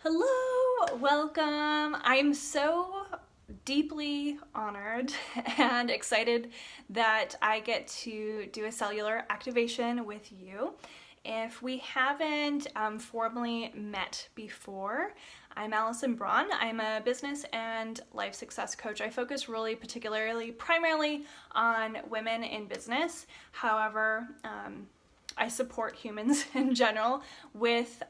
Hello, welcome. I'm so deeply honored and excited that I get to do a cellular activation with you. If we haven't formally met before, I'm Allison Braun. I'm a business and life success coach. I focus really primarily on women in business. However, I support humans in general with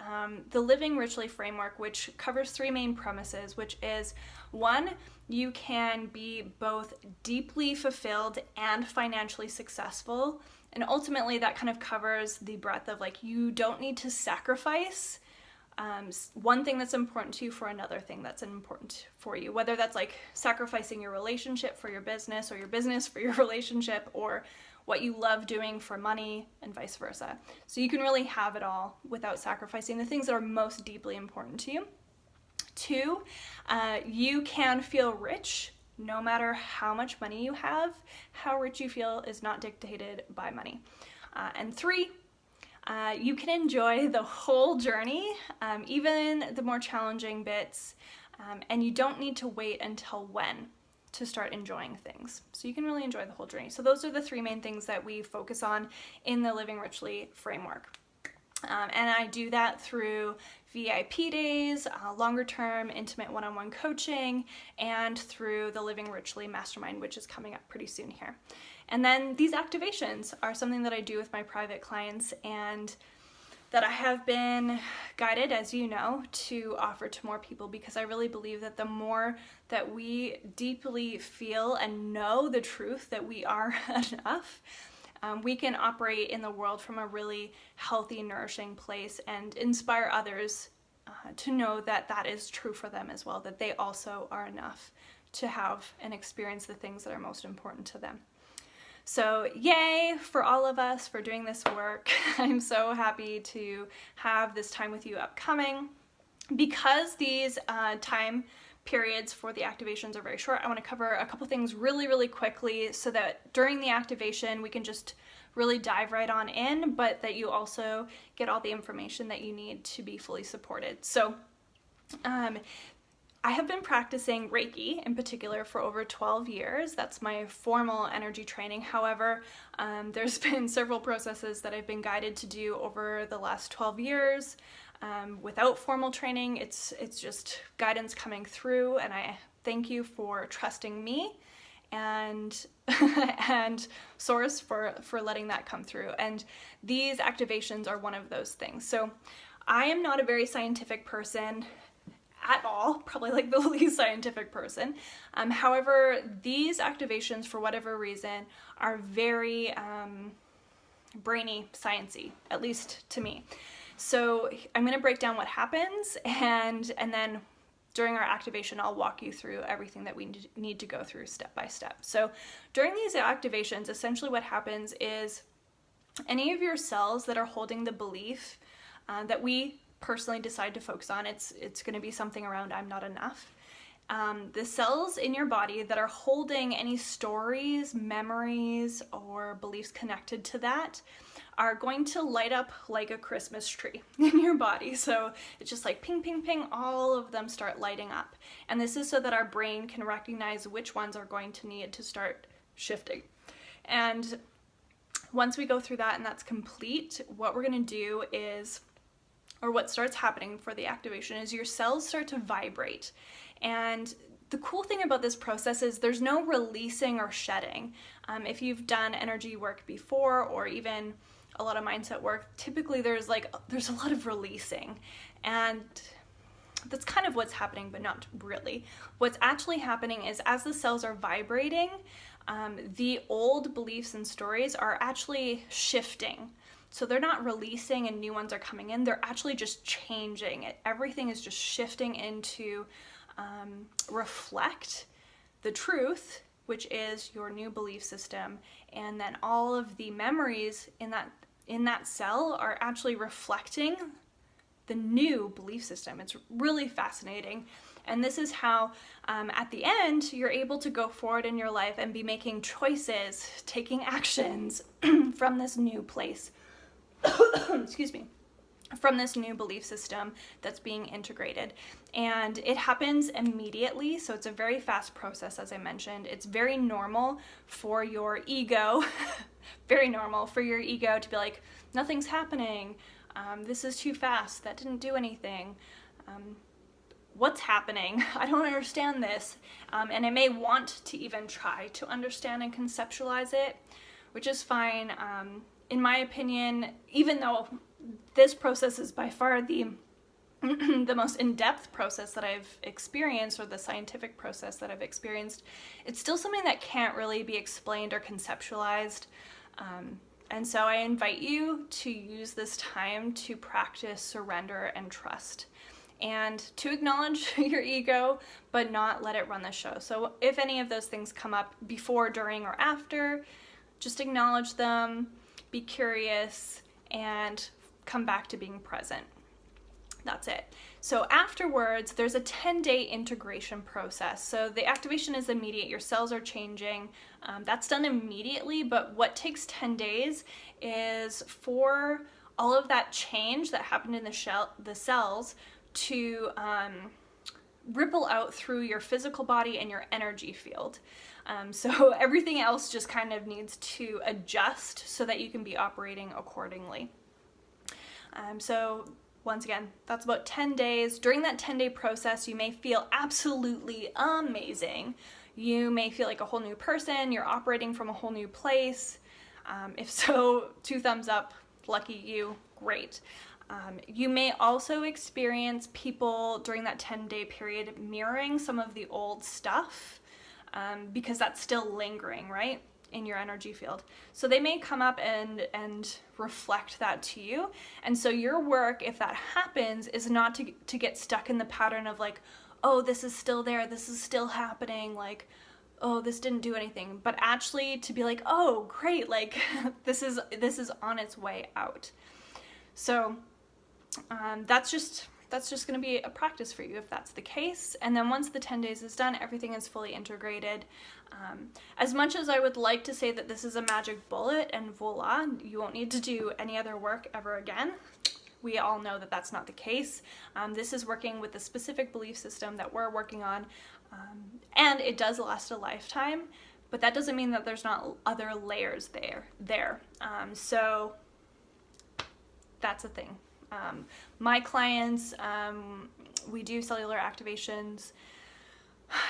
the Living Richly framework, which covers three main premises, which is one, you can be both deeply fulfilled and financially successful. And ultimately that kind of covers the breadth of you don't need to sacrifice one thing that's important to you for another thing that's important for you, whether that's sacrificing your relationship for your business or your business for your relationship, or what you love doing for money and vice versa. So you can really have it all without sacrificing the things that are most deeply important to you. Two, you can feel rich no matter how much money you have. How rich you feel is not dictated by money. And three, you can enjoy the whole journey, even the more challenging bits, and you don't need to wait until when to start enjoying things. So you can really enjoy the whole journey. So those are the three main things that we focus on in the Living Richly framework. And I do that through VIP days, longer term intimate one-on-one coaching, and through the Living Richly Mastermind, which is coming up pretty soon here. And then these activations are something that I do with my private clients and that I have been guided, as you know, to offer to more people, because I really believe that the more that we deeply feel and know the truth that we are enough, we can operate in the world from a really healthy, nourishing place and inspire others to know that that is true for them as well, that they also are enough to have and experience the things that are most important to them. So yay for all of us for doing this work. I'm so happy to have this time with you upcoming. Because these time periods for the activations are very short, I want to cover a couple things really quickly so that during the activation we can just really dive right on in, but that you also get all the information that you need to be fully supported. So I have been practicing Reiki in particular for over 12 years. That's my formal energy training. However, there's been several processes that I've been guided to do over the last 12 years without formal training. It's just guidance coming through, and I thank you for trusting me and and Source for letting that come through. And these activations are one of those things. So I am not a very scientific person at all, probably the least scientific person. However, these activations, for whatever reason, are very brainy, sciencey, at least to me. So I'm going to break down what happens, and then during our activation, I'll walk you through everything that we need to go through step by step. So during these activations, essentially what happens is any of your cells that are holding the belief that we personally decide to focus on, it's going to be something around I'm not enough. The cells in your body that are holding any stories, memories, or beliefs connected to that are going to light up like a Christmas tree in your body. So it's just ping, ping, ping, all of them start lighting up. And this is so that our brain can recognize which ones are going to need to start shifting. And once we go through that and that's complete, what we're going to do is, or what starts happening for the activation, is your cells start to vibrate. And the cool thing about this process is there's no releasing or shedding. If you've done energy work before, or even a lot of mindset work, typically there's a lot of releasing. And that's kind of what's happening, but not really. What's actually happening is as the cells are vibrating, the old beliefs and stories are actually shifting. So they're not releasing and new ones are coming in, they're actually just changing it. Everything is just shifting into reflect the truth, which is your new belief system. And then all of the memories in that cell are actually reflecting the new belief system. It's really fascinating. And this is how at the end you're able to go forward in your life and be making choices, taking actions from this new place. Excuse me. from this new belief system that's being integrated. And it happens immediately, so it's a very fast process, as I mentioned. It's very normal for your ego, very normal for your ego to be like, nothing's happening, this is too fast, that didn't do anything, what's happening? I don't understand this. And it may want to even try to understand and conceptualize it, which is fine. In my opinion, even though this process is by far the the most in-depth process that I've experienced, or the scientific process that I've experienced, it's still something that can't really be explained or conceptualized. And so I invite you to use this time to practice surrender and trust, and to acknowledge your ego, but not let it run the show. So if any of those things come up before, during, or after, just acknowledge them, be curious, and come back to being present. That's it. So afterwards, there's a 10-day integration process. So the activation is immediate. Your cells are changing. That's done immediately, but what takes 10 days is for all of that change that happened in the cells to ripple out through your physical body and your energy field. So everything else just kind of needs to adjust so that you can be operating accordingly. So once again, that's about 10 days. During that 10-day process, you may feel absolutely amazing. You may feel like a whole new person. You're operating from a whole new place. If so, 2 thumbs up, lucky you, great. You may also experience people during that 10-day period mirroring some of the old stuff, because that's still lingering, right, in your energy field. So they may come up and reflect that to you. And so your work, if that happens, is not to get stuck in the pattern of like, oh, this is still there, this is still happening, like, oh, this didn't do anything, but actually to be like, oh, great, like this is on its way out. So that's just going to be a practice for you if that's the case. And then once the 10 days is done, everything is fully integrated. As much as I would like to say that this is a magic bullet and voila, you won't need to do any other work ever again, we all know that that's not the case. This is working with the specific belief system that we're working on, and it does last a lifetime, but that doesn't mean that there's not other layers there. So that's a thing. My clients, we do cellular activations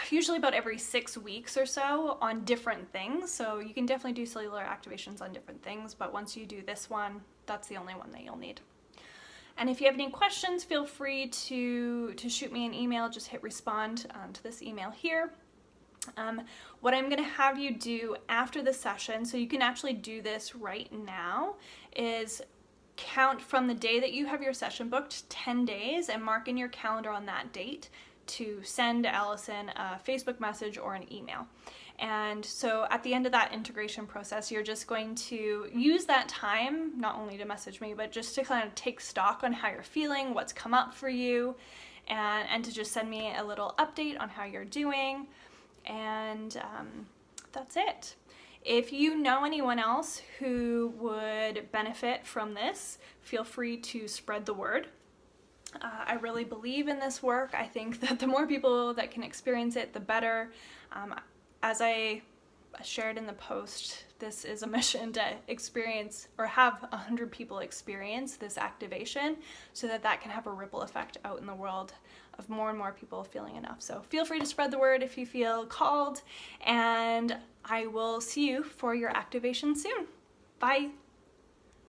usually about every 6 weeks or so on different things. So you can definitely do cellular activations on different things, but once you do this one, that's the only one that you'll need. And if you have any questions, feel free to shoot me an email. Just hit respond to this email here. What I'm going to have you do after the session, so you can actually do this right now, is count from the day that you have your session booked 10 days and mark in your calendar on that date to send Allison a Facebook message or an email. And so at the end of that integration process, you're just going to use that time, not only to message me, but just to kind of take stock on how you're feeling, what's come up for you, and to just send me a little update on how you're doing. And that's it. If you know anyone else who would benefit from this, feel free to spread the word. I really believe in this work. I think that the more people that can experience it, the better. As I shared in the post, this is a mission to experience or have 100 people experience this activation so that can have a ripple effect out in the world of more and more people feeling enough. So feel free to spread the word if you feel called, and I will see you for your activation soon. Bye.